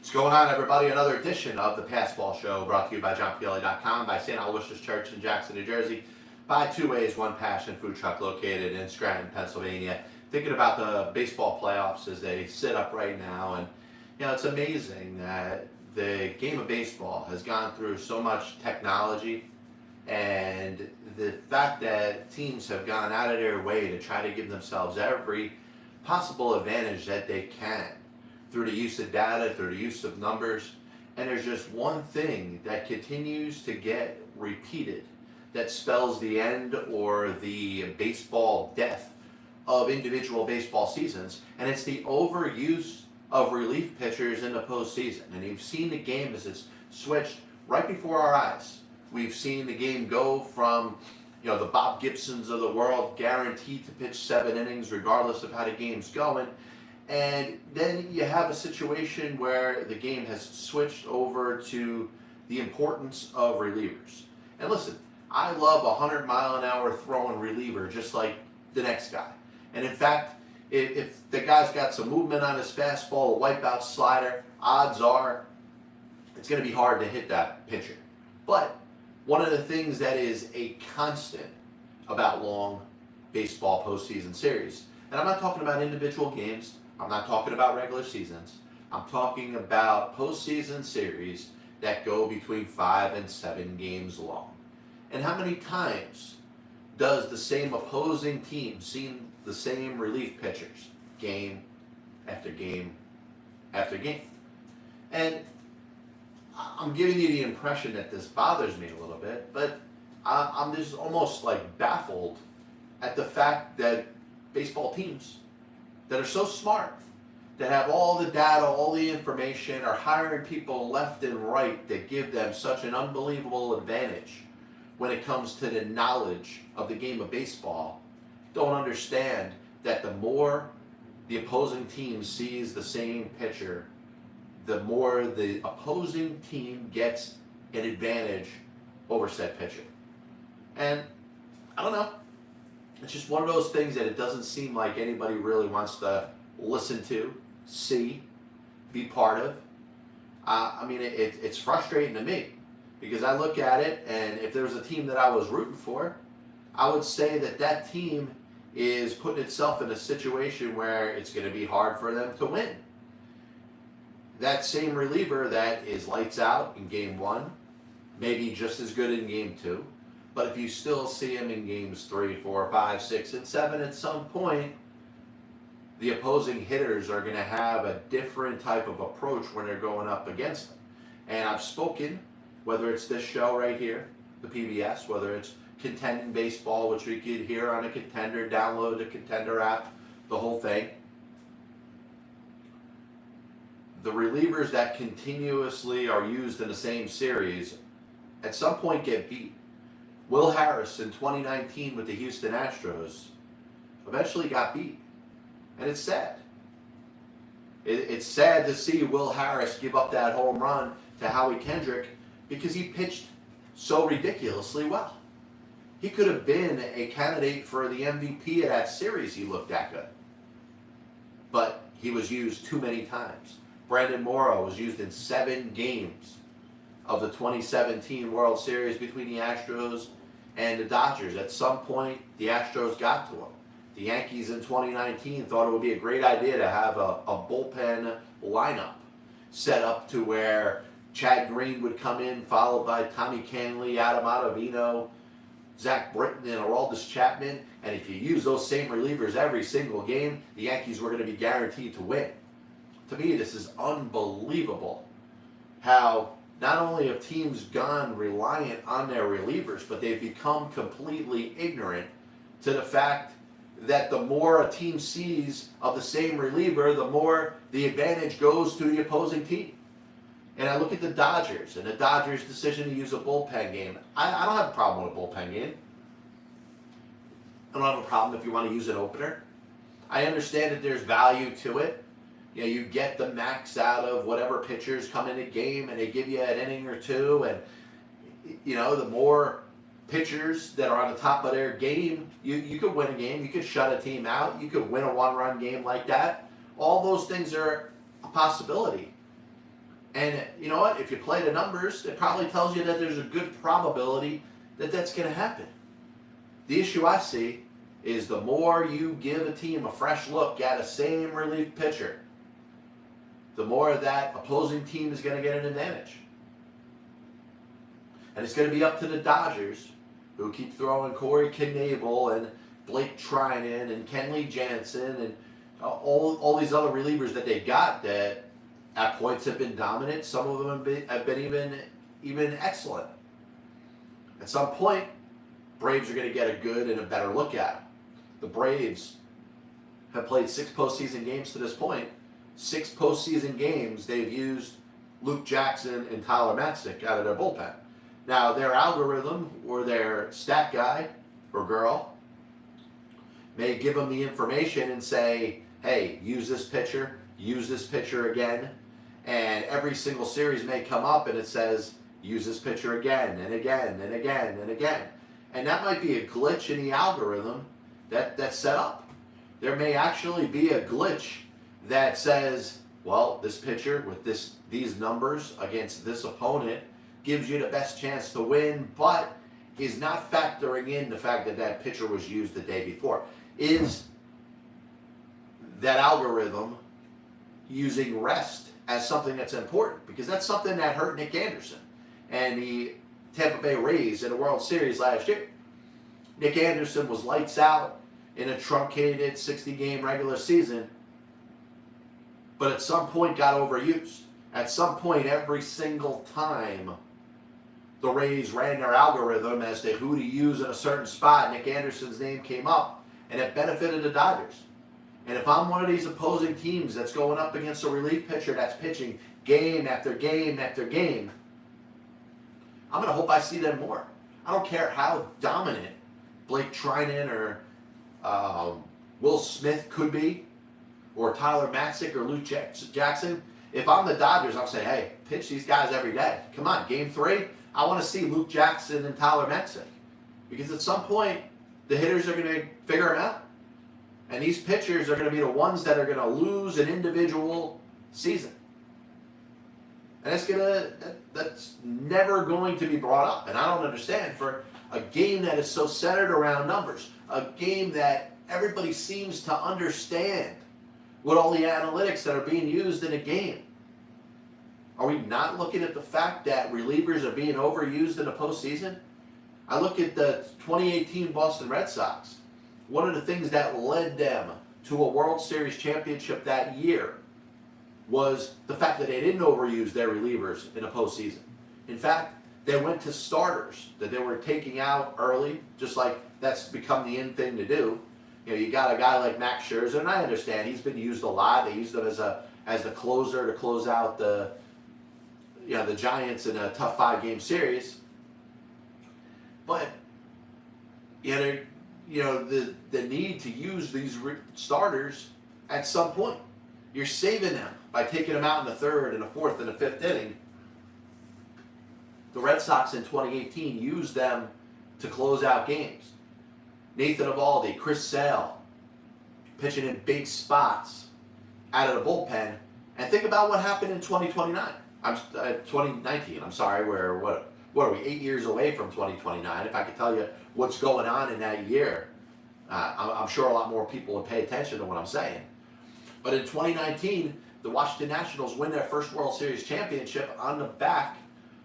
What's going on, everybody? Another edition of the Passball Show brought to you by JohnPLA.com, by St. Aloysius Church in Jackson, New Jersey, by Two Ways, One Passion food truck located in Scranton, Pennsylvania. Thinking about the baseball playoffs as they sit up right now, and it's amazing that the game of baseball has gone through so much technology, and the fact that teams have gone out of their way to try to give themselves every possible advantage that they can through the use of data, through the use of numbers. And there's just one thing that continues to get repeated that spells the end or the baseball death of individual baseball seasons, and it's the overuse of relief pitchers in the postseason. And you've seen the game as it's switched right before our eyes. We've seen the game go from the Bob Gibsons of the world, guaranteed to pitch 7 innings regardless of how the game's going. And then you have a situation where the game has switched over to the importance of relievers. And listen, I love a 100-mile-an-hour throwing reliever just like the next guy. And in fact, if the guy's got some movement on his fastball, a wipeout slider, odds are it's going to be hard to hit that pitcher. But one of the things that is a constant about long baseball postseason series, and I'm not talking about individual games, I'm not talking about regular seasons. I'm talking about postseason series that go between 5 and 7 games long. And how many times does the same opposing team see the same relief pitchers game after game after game? And I'm giving you the impression that this bothers me a little bit, but I'm just almost like baffled at the fact that baseball teams that are so smart, that have all the data, all the information, are hiring people left and right that give them such an unbelievable advantage when it comes to the knowledge of the game of baseball, don't understand that the more the opposing team sees the same pitcher, the more the opposing team gets an advantage over said pitcher. And I don't know. It's just one of those things that it doesn't seem like anybody really wants to listen to, see, be part of. It's frustrating to me because I look at it, and if there was a team that I was rooting for, I would say that team is putting itself in a situation where it's going to be hard for them to win. That same reliever that is lights out in game 1, maybe just as good in game 2, but if you still see him in games 3, 4, 5, 6, and 7, at some point, the opposing hitters are going to have a different type of approach when they're going up against them. And I've spoken, whether it's this show right here, the PBS, whether it's Contending Baseball, which we could hear on a Contender, download the Contender app, the whole thing. The relievers that continuously are used in the same series at some point get beat. Will Harris in 2019 with the Houston Astros eventually got beat. And it's sad. It's sad to see Will Harris give up that home run to Howie Kendrick because he pitched so ridiculously well. He could have been a candidate for the MVP of that series. He looked that good. But he was used too many times. Brandon Morrow was used in 7 games of the 2017 World Series between the Astros and the Dodgers. At some point, the Astros got to him. The Yankees in 2019 thought it would be a great idea to have a bullpen lineup set up to where Chad Green would come in, followed by Tommy Canley, Adam Ottavino, Zach Britton, and Aroldis Chapman. And if you use those same relievers every single game, the Yankees were going to be guaranteed to win. To me, this is unbelievable how not only have teams gone reliant on their relievers, but they've become completely ignorant to the fact that the more a team sees of the same reliever, the more the advantage goes to the opposing team. And I look at the Dodgers and the Dodgers' decision to use a bullpen game. I don't have a problem with a bullpen game. I don't have a problem if you want to use an opener. I understand that there's value to it. You get the max out of whatever pitchers come in a game, and they give you an inning or two, and the more pitchers that are on the top of their game, you could win a game, you could shut a team out, you could win a 1-run game like that. All those things are a possibility. And you know what? If you play the numbers, it probably tells you that there's a good probability that that's going to happen. The issue I see is the more you give a team a fresh look at a same relief pitcher, the more that opposing team is going to get an advantage. And it's going to be up to the Dodgers, who keep throwing Corey Knebel and Blake Trinan and Kenley Jansen and all these other relievers that they got that at points have been dominant. Some of them have been even excellent. At some point, Braves are going to get a good and a better look at them. The Braves have played 6 postseason games to this point. 6 postseason games, they've used Luke Jackson and Tyler Matzik out of their bullpen. Now, their algorithm or their stat guy or girl may give them the information and say, hey, use this pitcher again. And every single series may come up and it says, use this pitcher again and again and again and again. And that might be a glitch in the algorithm that's set up. There may actually be a glitch that says, well, this pitcher with these numbers against this opponent gives you the best chance to win, but is not factoring in the fact that that pitcher was used the day before. Is that algorithm using rest as something that's important? Because that's something that hurt Nick Anderson and the Tampa Bay Rays in the World Series last year. Nick Anderson was lights out in a truncated 60-game regular season, but at some point got overused. At some point, every single time the Rays ran their algorithm as to who to use in a certain spot, Nick Anderson's name came up, and it benefited the Dodgers. And if I'm one of these opposing teams that's going up against a relief pitcher that's pitching game after game after game, I'm going to hope I see them more. I don't care how dominant Blake Trinan or Will Smith could be, or Tyler Matzik or Luke Jackson. If I'm the Dodgers, I'm saying, hey, pitch these guys every day. Come on, game 3, I want to see Luke Jackson and Tyler Matzik. Because at some point, the hitters are going to figure them out. And these pitchers are going to be the ones that are going to lose an individual season. And that's never going to be brought up. And I don't understand, for a game that is so centered around numbers, a game that everybody seems to understand with all the analytics that are being used in a game. Are we not looking at the fact that relievers are being overused in the postseason? I look at the 2018 Boston Red Sox. One of the things that led them to a World Series championship that year was the fact that they didn't overuse their relievers in the postseason. In fact, they went to starters that they were taking out early, just like that's become the in thing to do. You know, you got a guy like Max Scherzer, and I understand he's been used a lot. They used him as the closer to close out the Giants in a tough 5-game series. But the need to use these starters at some point. You're saving them by taking them out in the 3rd and the 4th and the 5th inning. The Red Sox in 2018 used them to close out games. Nathan Eovaldi, Chris Sale, pitching in big spots out of the bullpen. And think about what happened in 2019. I'm sorry, what are we, 8 years away from 2029? If I could tell you what's going on in that year, I'm sure a lot more people would pay attention to what I'm saying. But in 2019, the Washington Nationals win their first World Series championship on the back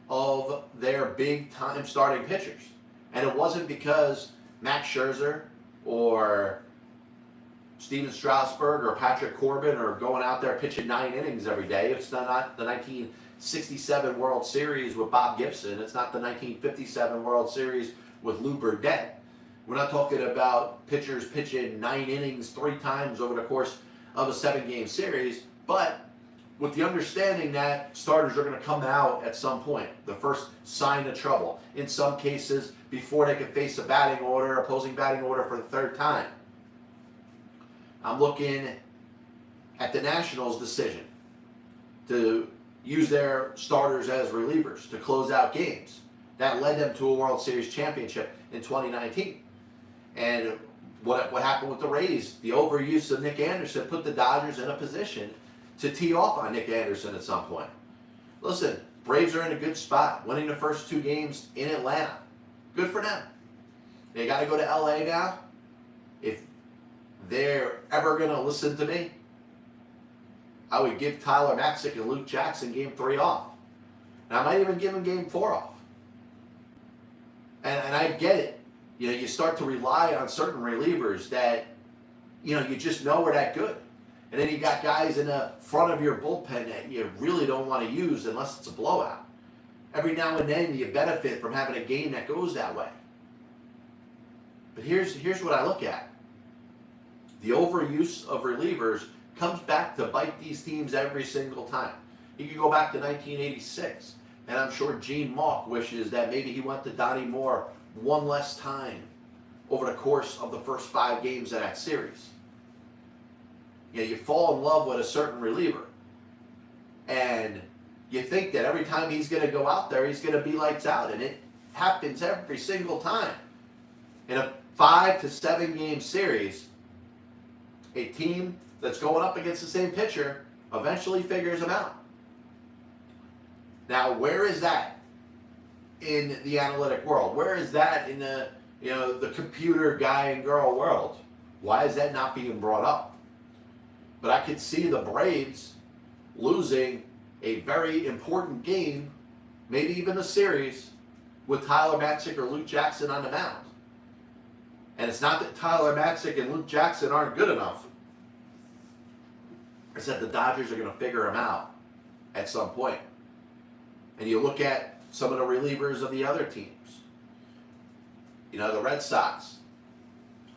of their big-time starting pitchers. And it wasn't because Max Scherzer or Steven Strasburg or Patrick Corbin are going out there pitching 9 innings every day. It's not the 1967 World Series with Bob Gibson. It's not the 1957 World Series with Lou Burdett. We're not talking about pitchers pitching 9 innings 3 times over the course of a 7-game series, but with the understanding that starters are going to come out at some point, the first sign of trouble. In some cases, before they can face a opposing batting order for the 3rd time. I'm looking at the Nationals' decision to use their starters as relievers to close out games. That led them to a World Series championship in 2019. And what happened with the Rays? The overuse of Nick Anderson put the Dodgers in a position to tee off on Nick Anderson at some point. Listen, Braves are in a good spot, winning the first 2 games in Atlanta. Good for them. They got to go to LA now. If they're ever going to listen to me, I would give Tyler Maxick and Luke Jackson game 3 off. And I might even give them game 4 off. And I get it. You know, you start to rely on certain relievers that, you know, you just know are that good. And then you got guys in the front of your bullpen that you really don't want to use unless it's a blowout. Every now and then you benefit from having a game that goes that way. But here's what I look at. The overuse of relievers comes back to bite these teams every single time. You can go back to 1986, and I'm sure Gene Mauch wishes that maybe he went to Donnie Moore one less time over the course of the first 5 games of that series. You know, you fall in love with a certain reliever, and you think that every time he's going to go out there, he's going to be lights out, and it happens every single time. In a 5 to 7 game series, a team that's going up against the same pitcher eventually figures him out. Now, where is that in the analytic world? Where is that in the, you know, the computer guy and girl world? Why is that not being brought up? But I could see the Braves losing a very important game, maybe even a series, with Tyler Maxick or Luke Jackson on the mound. And it's not that Tyler Maxick and Luke Jackson aren't good enough. It's that the Dodgers are going to figure them out at some point. And you look at some of the relievers of the other teams. You know, the Red Sox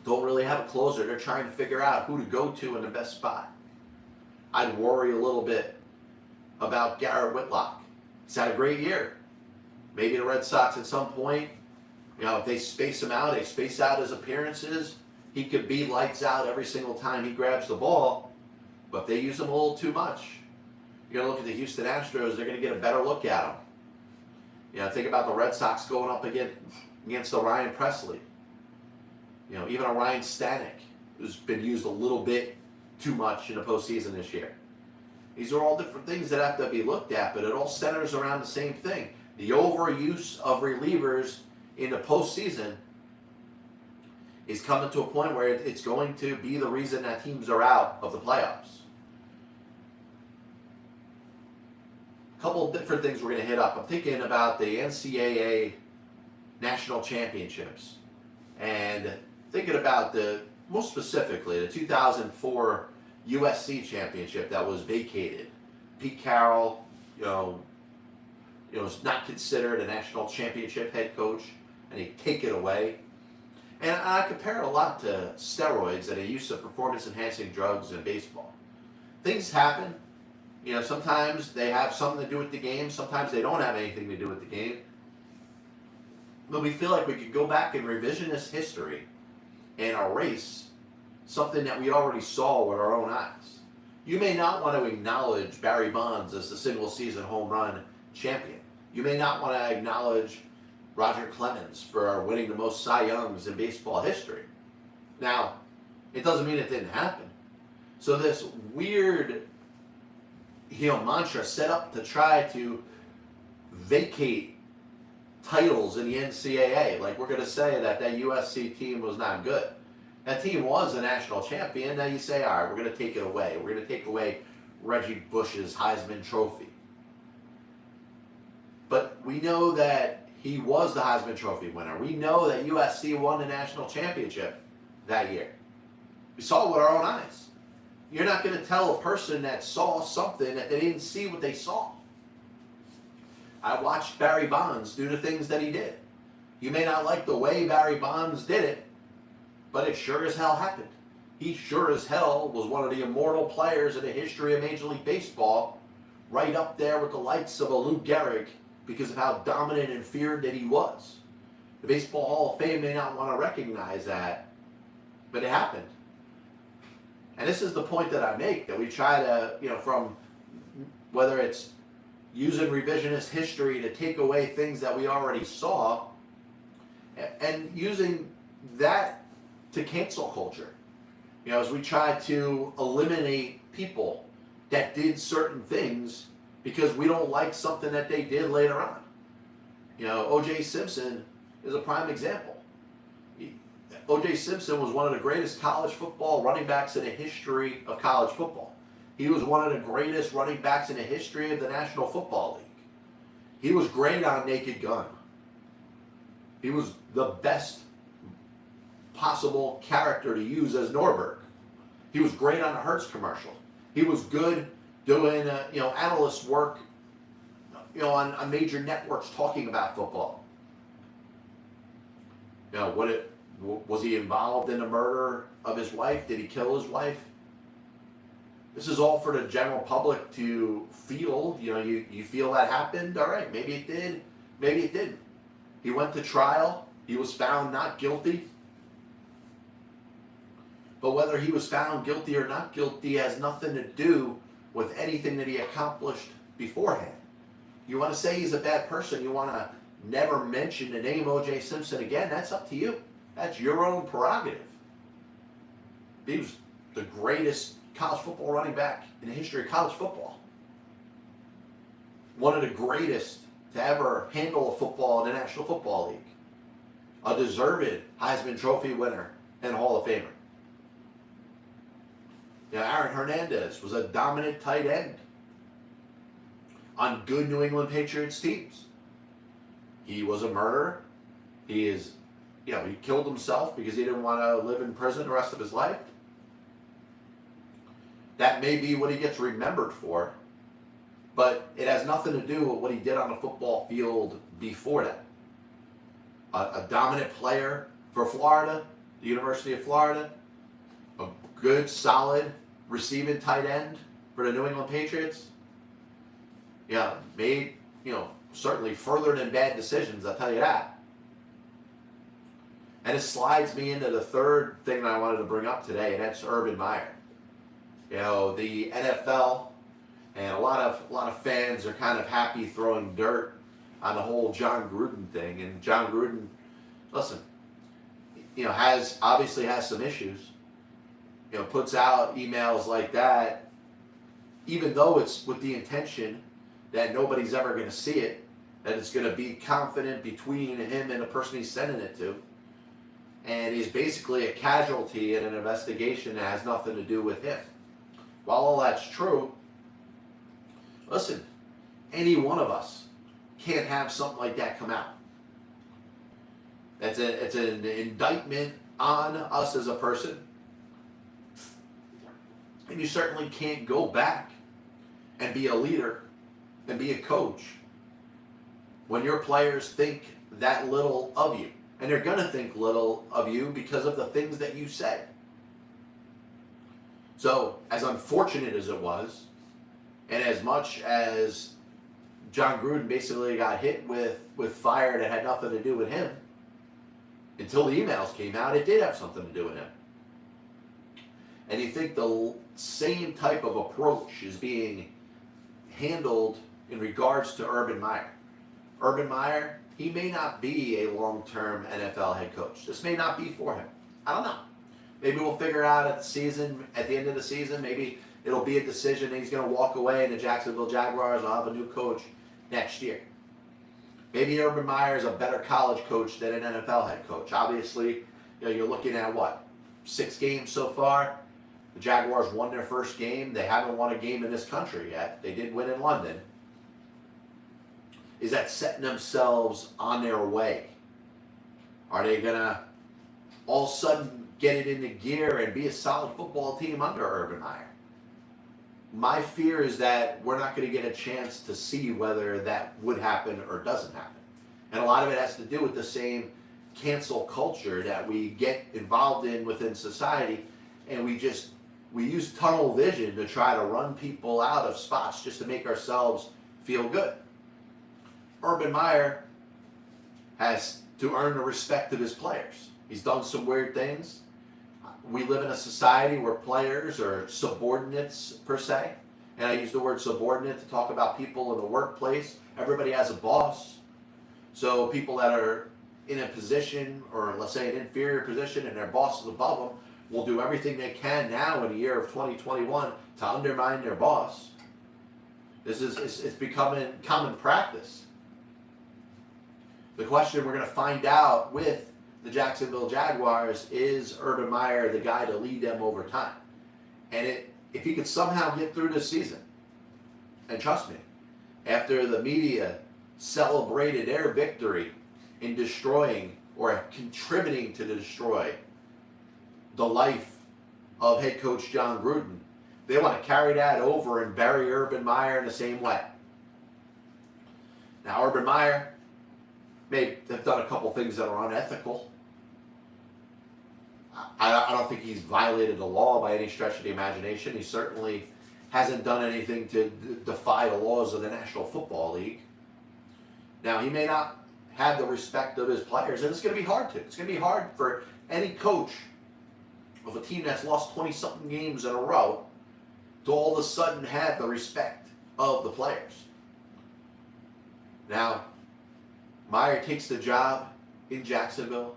don't really have a closer. They're trying to figure out who to go to in the best spot. I'd worry a little bit about Garrett Whitlock. He's had a great year. Maybe the Red Sox at some point, you know, if they space him out, they space out his appearances, he could be lights out every single time he grabs the ball. But if they use him a little too much, you're going to look at the Houston Astros, they're going to get a better look at him. You know, think about the Red Sox going up against the Ryan Presley. You know, even a Ryan Stanek, who's been used a little bit too much in the postseason this year. These are all different things that have to be looked at, but it all centers around the same thing. The overuse of relievers in the postseason is coming to a point where it's going to be the reason that teams are out of the playoffs. A couple of different things we're going to hit up. I'm thinking about the NCAA National Championships and thinking about most specifically, the 2004 USC Championship that was vacated. Pete Carroll, is not considered a national championship head coach, and they take it away. And I compare it a lot to steroids and the use of performance-enhancing drugs in baseball. Things happen. You know, sometimes they have something to do with the game. Sometimes they don't have anything to do with the game. But we feel like we could go back in revisionist history and erase something that we already saw with our own eyes. You may not want to acknowledge Barry Bonds as the single-season home run champion. You may not want to acknowledge Roger Clemens for winning the most Cy Youngs in baseball history. Now, it doesn't mean it didn't happen. So this weird, mantra set up to try to vacate titles in the NCAA, like we're going to say that USC team was not good. That team was a national champion. Now you say, all right, we're going to take it away. We're going to take away Reggie Bush's Heisman Trophy. But we know that he was the Heisman Trophy winner. We know that USC won the national championship that year. We saw it with our own eyes. You're not going to tell a person that saw something that they didn't see what they saw. I watched Barry Bonds do the things that he did. You may not like the way Barry Bonds did it, but it sure as hell happened. He sure as hell was one of the immortal players in the history of Major League Baseball, right up there with the likes of a Lou Gehrig because of how dominant and feared that he was. The Baseball Hall of Fame may not want to recognize that, but it happened. And this is the point that I make, that we try to, from whether it's using revisionist history to take away things that we already saw, and using that to cancel culture. As we try to eliminate people that did certain things because we don't like something that they did later on. OJ Simpson is a prime example. OJ Simpson was one of the greatest college football running backs in the history of college football. He was one of the greatest running backs in the history of the National Football League. He was great on Naked Gun. He was the best possible character to use as Norberg. He was great on a Hertz commercial. He was good doing analyst work on major networks talking about football. Was he involved in the murder of his wife? Did he kill his wife? This is all for the general public to feel. You feel that happened. All right, maybe it did, maybe it didn't. He went to trial. He was found not guilty. But whether he was found guilty or not guilty has nothing to do with anything that he accomplished beforehand. You want to say he's a bad person, you want to never mention the name OJ Simpson again, that's up to you. That's your own prerogative. He was the greatest college football running back in the history of college football. One of the greatest to ever handle a football in the National Football League. A deserved Heisman Trophy winner and Hall of Famer. Aaron Hernandez was a dominant tight end on good New England Patriots teams. He was a murderer. He killed himself because he didn't want to live in prison the rest of his life. That may be what he gets remembered for, but it has nothing to do with what he did on the football field before that. A dominant player for Florida, the University of Florida, a good, solid receiving tight end for the New England Patriots. Made, certainly further than bad decisions, I'll tell you that. And it slides me into the third thing that I wanted to bring up today, and that's Urban Meyer. The NFL and a lot of fans are kind of happy throwing dirt on the whole John Gruden thing. And John Gruden, listen, obviously has some issues. Puts out emails like that, even though it's with the intention that nobody's ever going to see it, that it's going to be confident between him and the person he's sending it to. And he's basically a casualty in an investigation that has nothing to do with him. While all that's true, listen, any one of us can't have something like that come out. It's an indictment on us as a person. And you certainly can't go back and be a leader and be a coach when your players think that little of you. And they're going to think little of you because of the things that you say. So, as unfortunate as it was, and as much as John Gruden basically got hit with fire that had nothing to do with him, until the emails came out, it did have something to do with him. And you think the same type of approach is being handled in regards to Urban Meyer. Urban Meyer, he may not be a long-term NFL head coach. This may not be for him. I don't know. Maybe we'll figure out at the end of the season, maybe it'll be a decision that he's going to walk away and the Jacksonville Jaguars will have a new coach next year. Maybe Urban Meyer is a better college coach than an NFL head coach. Obviously, you're looking at 6 games so far. The Jaguars won their first game. They haven't won a game in this country yet. They did win in London. Is that setting themselves on their way? Are they going to all of a sudden get it into gear and be a solid football team under Urban Meyer? My fear is that we're not going to get a chance to see whether that would happen or doesn't happen. And a lot of it has to do with the same cancel culture that we get involved in within society, and we use tunnel vision to try to run people out of spots just to make ourselves feel good. Urban Meyer has to earn the respect of his players. He's done some weird things. We live in a society where players are subordinates, per se. And I use the word subordinate to talk about people in the workplace. Everybody has a boss. So people that are in a position, or let's say an inferior position, and their boss is above them, will do everything they can now in the year of 2021 to undermine their boss. It's becoming common practice. The question we're going to find out with the Jacksonville Jaguars, is Urban Meyer the guy to lead them over time? And if he could somehow get through this season, and trust me, after the media celebrated their victory in destroying or contributing to destroy the life of head coach John Gruden, they want to carry that over and bury Urban Meyer in the same way. Now, Urban Meyer may have done a couple things that are unethical. I don't think he's violated the law by any stretch of the imagination. He certainly hasn't done anything to defy the laws of the National Football League. Now, he may not have the respect of his players, and it's going to be hard to. It's going to be hard for any coach of a team that's lost 20-something games in a row to all of a sudden have the respect of the players. Now, Meyer takes the job in Jacksonville,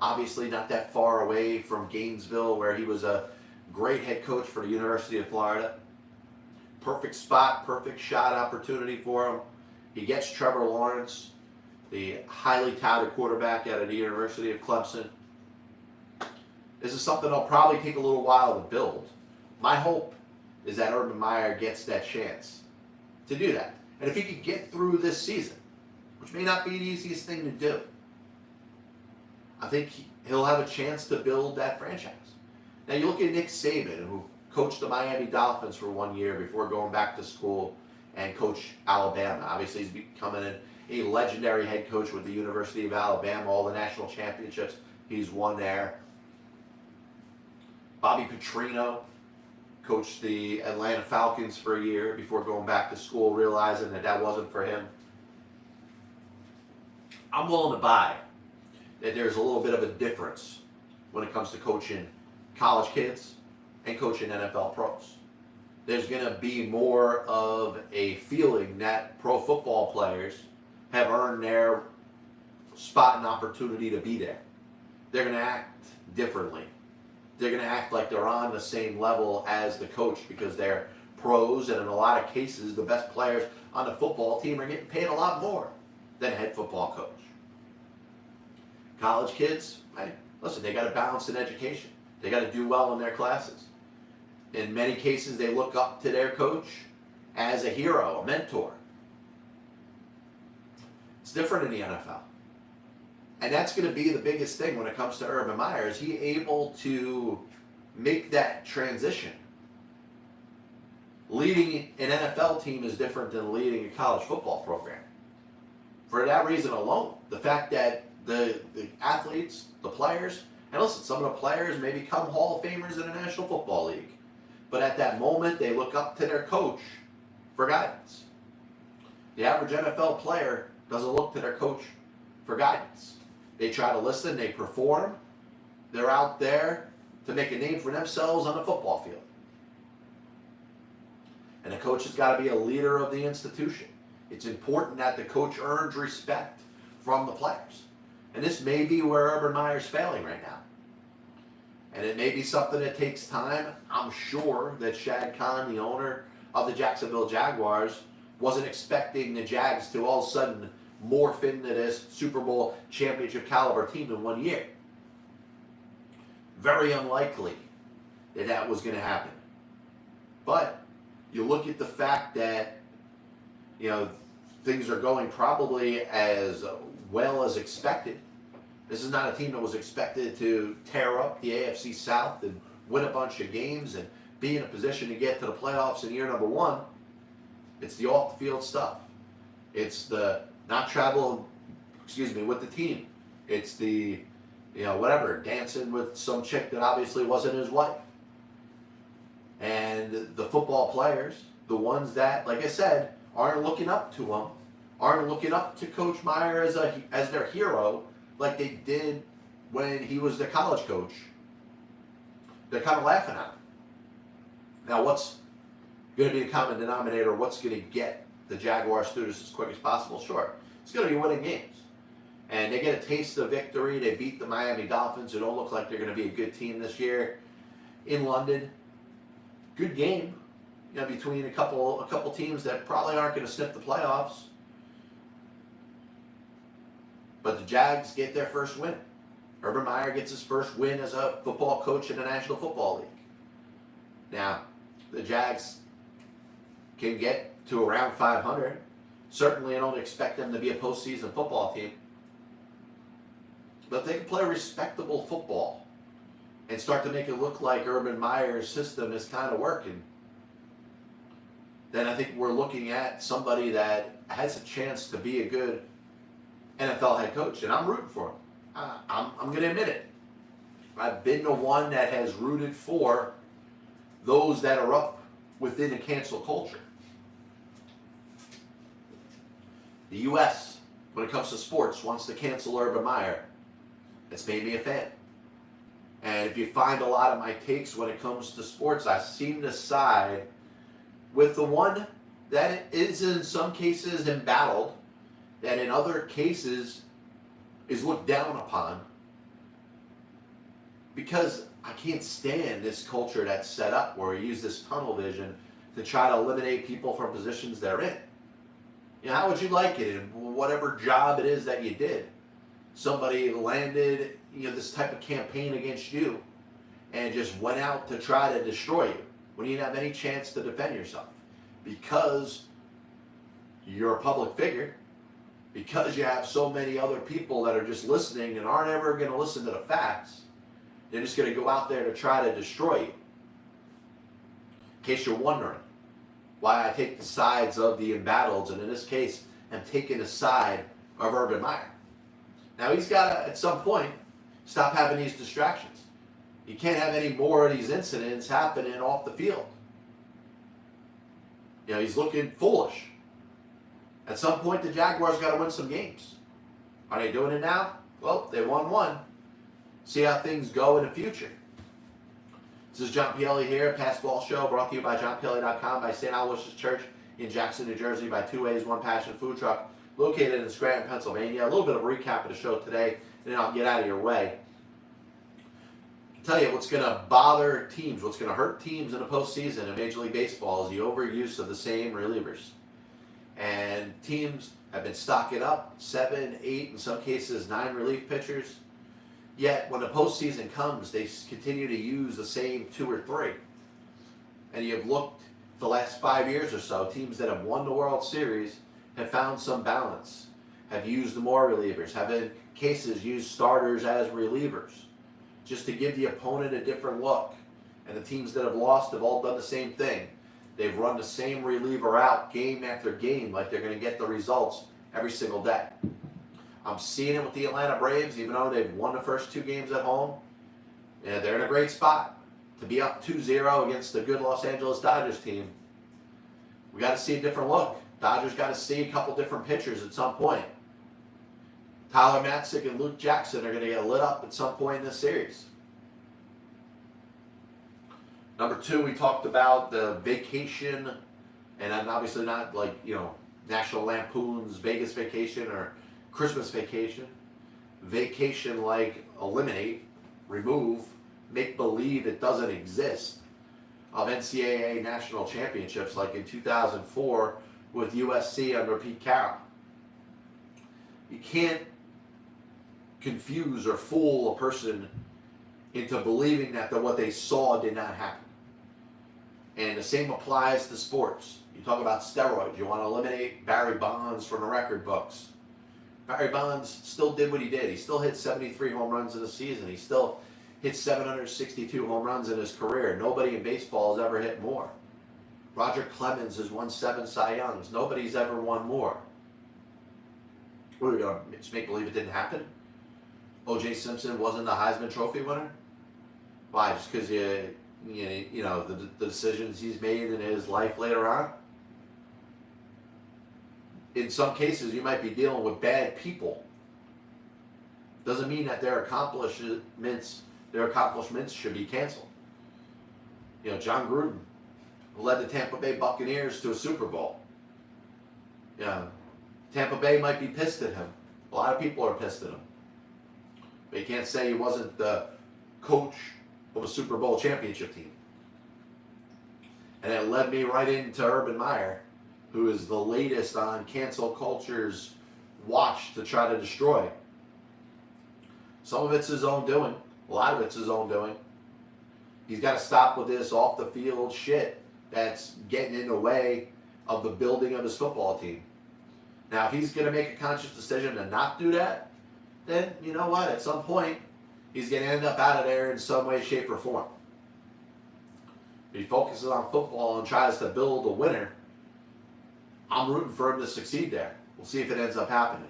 obviously not that far away from Gainesville, where he was a great head coach for the University of Florida. Perfect spot, perfect shot opportunity for him. He gets Trevor Lawrence, the highly touted quarterback out of the University of Clemens. This is something that'll probably take a little while to build. My hope is that Urban Meyer gets that chance to do that. And if he could get through this season, which may not be the easiest thing to do, I think he'll have a chance to build that franchise. Now, you look at Nick Saban, who coached the Miami Dolphins for 1 year before going back to school and coach Alabama. Obviously, he's becoming a legendary head coach with the University of Alabama, all the national championships he's won there. Bobby Petrino coached the Atlanta Falcons for a year before going back to school, realizing that wasn't for him. I'm willing to buy that there's a little bit of a difference when it comes to coaching college kids and coaching NFL pros. There's going to be more of a feeling that pro football players have earned their spot and opportunity to be there. They're going to act differently. They're going to act like they're on the same level as the coach because they're pros, and in a lot of cases, the best players on the football team are getting paid a lot more than a head football coach. College kids, listen, they got to balance in education. They got to do well in their classes. In many cases, they look up to their coach as a hero, a mentor. It's different in the NFL. And that's going to be the biggest thing when it comes to Urban Meyer. Is he able to make that transition? Leading an NFL team is different than leading a college football program. For that reason alone, the fact that the athletes, the players, and listen, some of the players may become Hall of Famers in the National Football League. But at that moment, they look up to their coach for guidance. The average NFL player doesn't look to their coach for guidance. They try to listen, they perform. They're out there to make a name for themselves on the football field. And the coach has got to be a leader of the institution. It's important that the coach earns respect from the players. And this may be where Urban Meyer's failing right now. And it may be something that takes time. I'm sure that Shad Khan, the owner of the Jacksonville Jaguars, wasn't expecting the Jags to all of a sudden morph into this Super Bowl championship caliber team in 1 year. Very unlikely that was going to happen. But you look at the fact that, things are going probably as well as expected. This is not a team that was expected to tear up the AFC South and win a bunch of games and be in a position to get to the playoffs in year number one. It's the off-the-field stuff. It's the not traveling, with the team. It's the, dancing with some chick that obviously wasn't his wife. And the football players, the ones that, like I said, aren't looking up to him, aren't looking up to Coach Meyer as their hero like they did when he was the college coach. They're kind of laughing at him. Now, what's going to be the common denominator? What's going to get the Jaguars through this as quick as possible? Sure, it's going to be winning games. And they get a taste of victory. They beat the Miami Dolphins, who don't look like they're going to be a good team this year, in London. Good game. between a couple teams that probably aren't going to sniff the playoffs. But the Jags get their first win. Urban Meyer gets his first win as a football coach in the National Football League. Now, the Jags can get to around 500. Certainly, I don't expect them to be a postseason football team. But they can play respectable football and start to make it look like Urban Meyer's system is kind of working. Then I think we're looking at somebody that has a chance to be a good NFL head coach, and I'm rooting for him. I'm going to admit it. I've been the one that has rooted for those that are up within the cancel culture. The U.S., when it comes to sports, wants to cancel Urban Meyer. It's made me a fan. And if you find a lot of my takes when it comes to sports, I seem to side with the one that is in some cases embattled, that in other cases is looked down upon, because I can't stand this culture that's set up where we use this tunnel vision to try to eliminate people from positions they're in. How would you like it in whatever job it is that you did? Somebody landed this type of campaign against you and just went out to try to destroy you when you didn't have any chance to defend yourself, because you're a public figure, because you have so many other people that are just listening and aren't ever going to listen to the facts. They're just going to go out there to try to destroy you. In case you're wondering why I take the sides of the embattled, and in this case, I'm taking the side of Urban Meyer. Now, he's got to, at some point, stop having these distractions. You can't have any more of these incidents happening off the field. He's looking foolish. At some point, the Jaguars got to win some games. Are they doing it now? Well, they won one. See how things go in the future. This is John Pielli here, Pass Ball Show, brought to you by JohnPielli.com, by St. Aloysius Church in Jackson, New Jersey, by Two Ways, One Passion Food Truck, located in Scranton, Pennsylvania. A little bit of a recap of the show today, and then I'll get out of your way. I'll tell you what's going to bother teams, what's going to hurt teams in the postseason in Major League Baseball is the overuse of the same relievers. And teams have been stocking up 7, 8, in some cases 9 relief pitchers. Yet when the postseason comes, they continue to use the same 2 or 3. And you've looked the last 5 years or so, teams that have won the World Series have found some balance, have used more relievers, have in cases used starters as relievers, just to give the opponent a different look. And the teams that have lost have all done the same thing. They've run the same reliever out game after game, like they're going to get the results every single day. I'm seeing it with the Atlanta Braves, even though they've won the first 2 games at home. They're in a great spot to be up 2-0 against the good Los Angeles Dodgers team. We got to see a different look. Dodgers got to see a couple different pitchers at some point. Tyler Matzik and Luke Jackson are going to get lit up at some point in this series. Number 2, we talked about the vacation, and I'm obviously not like, National Lampoon's Vegas Vacation or Christmas Vacation. Vacation like eliminate, remove, make believe it doesn't exist, of NCAA national championships like in 2004 with USC under Pete Carroll. You can't confuse or fool a person into believing that what they saw did not happen. And the same applies to sports. You talk about steroids. You want to eliminate Barry Bonds from the record books. Barry Bonds still did what he did. He still hit 73 home runs in a season. He still hit 762 home runs in his career. Nobody in baseball has ever hit more. Roger Clemens has won 7 Cy Youngs. Nobody's ever won more. What are we going to just make believe it didn't happen? OJ Simpson wasn't the Heisman Trophy winner? Why? Just because the decisions he's made in his life later on? In some cases, you might be dealing with bad people. Doesn't mean that their accomplishments should be canceled. John Gruden led the Tampa Bay Buccaneers to a Super Bowl. Tampa Bay might be pissed at him. A lot of people are pissed at him. But you can't say he wasn't the coach of a Super Bowl championship team. And it led me right into Urban Meyer, who is the latest on cancel culture's watch to try to destroy. Some of it's his own doing. A lot of it's his own doing. He's got to stop with this off the field shit that's getting in the way of the building of his football team. Now, if he's going to make a conscious decision to not do that, then you know what? At some point, he's going to end up out of there in some way, shape, or form. If he focuses on football and tries to build a winner, I'm rooting for him to succeed there. We'll see if it ends up happening.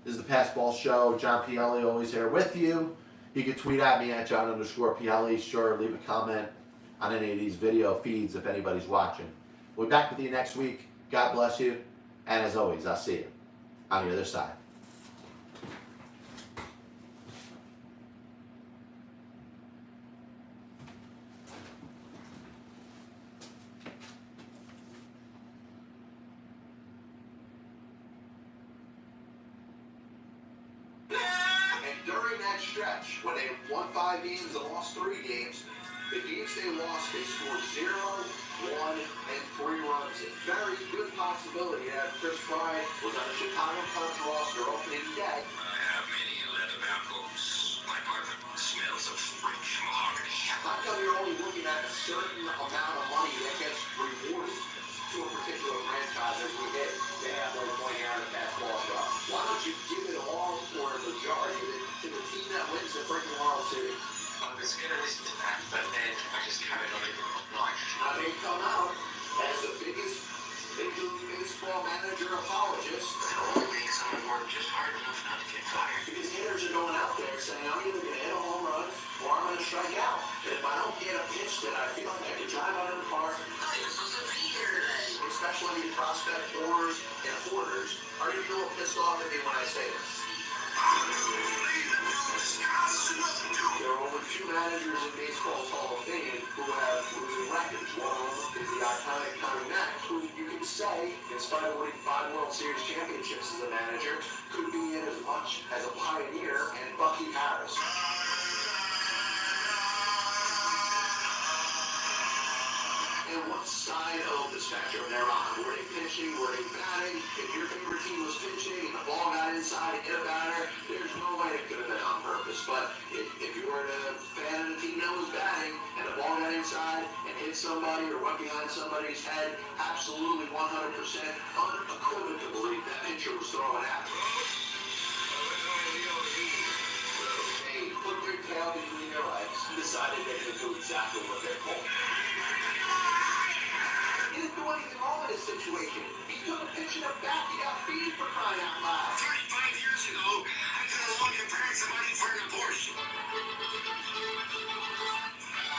This is the Passball Show. John Pielli always here with you. You can tweet at me at John_Pielli. Sure, leave a comment on any of these video feeds if anybody's watching. We'll be back with you next week. God bless you. And as always, I'll see you on the other side. Stretch when they won 5 games and lost 3 games. The games they lost, they scored 0, 1, and 3 runs. A very good possibility that Chris Fry was on the Chicago Cubs roster opening day. I have many leather bound books. My apartment smells of rich mahogany. How come you're only looking at a certain amount of money that gets rewarded to a particular franchise as we did? They have no point here on the Passball Show. Why don't you give it all or a majority of it to the team that wins the freaking World Series? I was going to listen to that, but then I just carried on in life. Now they come out as the biggest Major League Baseball manager apologist. It only makes someone work just hard enough not to get fired. Because hitters are going out there saying, I'm either going to hit a home run or I'm going to strike out. And if I don't get a pitch that I feel like I can drive out of the park, especially the prospect owners and hoarders, are you a little pissed off at me when I say this? There are only 2 managers in baseball's Hall of Fame who have losing records. One of them is the iconic Connie Mack, who you can say, in spite of winning 5 World Series championships as a manager, could be in as much as a pioneer and Bucky Harris. And what side of the spectrum they're on? Were they pitching? Were they batting? If your favorite team was pitching and the ball got inside and hit a batter, there's no way it could have been on purpose. But if you were a fan of the team that was batting and the ball got inside and hit somebody or went behind somebody's head, absolutely 100% unequivocally that pitcher was throwing at them. They put their tail between their legs and decided they're going to do exactly what they're told. He didn't do anything wrong in this situation. He took a pitch in the back. He got feed for crying out loud. 35 years ago, I could have looked and prepared somebody for an